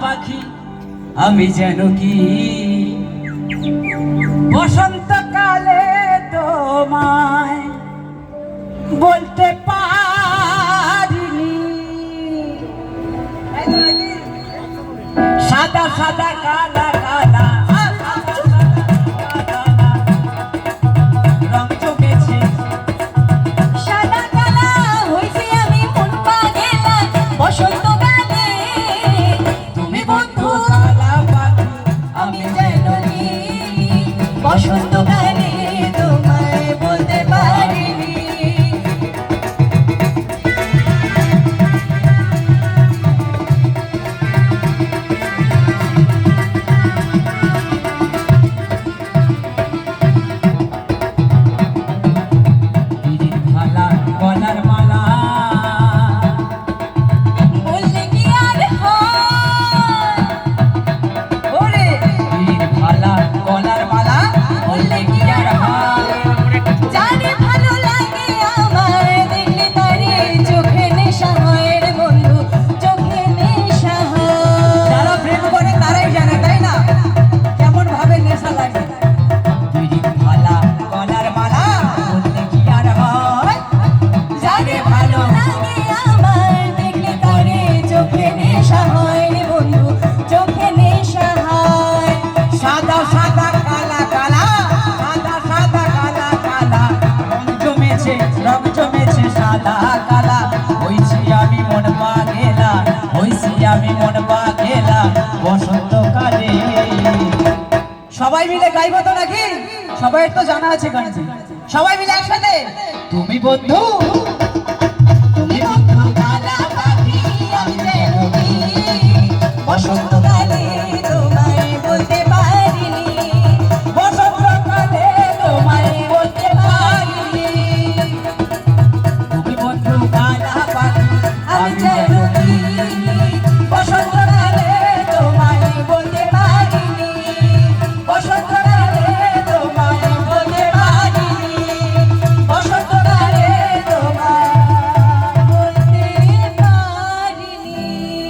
পাখি আমি যেন কি বসন্তকালে তোমায় বলতে পারিনি সাদা সাদা কালা কালা বসন্তকালে তোমায় বলতে পারিনি ভালা গলার মালা বললে কি আর হয় ওরে ভালা গলার মালা বললে কি আর হয় জানি ভালো লাগে আমার দেখলে তারে চোখে নেশা হয় রে বন্ধু চোখে নেশা হয় যারা প্রেম করে তারাই জানে তাই না কেমন ভাবে নেশা লাগে ভালা গলার মালা বললে কি আর হয় জানি ভালো লাগে আমার দেখলে তারে চোখে নেশা হয় রে বন্ধু চোখে নেশা হয় সাদা সাদা কালা কালা সাদা সাদা কালা কালা রং জমেছে সাদা কালা হইছি আমি মন পাগেলা হইছি আমি মন পাগেলা বসন্তকালে সবাই মিলে গাইবো তো নাকি সবাই তো জানা আছে গানটি সবাই মিলে একসাথে তুমি বন্ধু তুমি বন্ধু কালা পাখি আমি যেন কি বসন্ত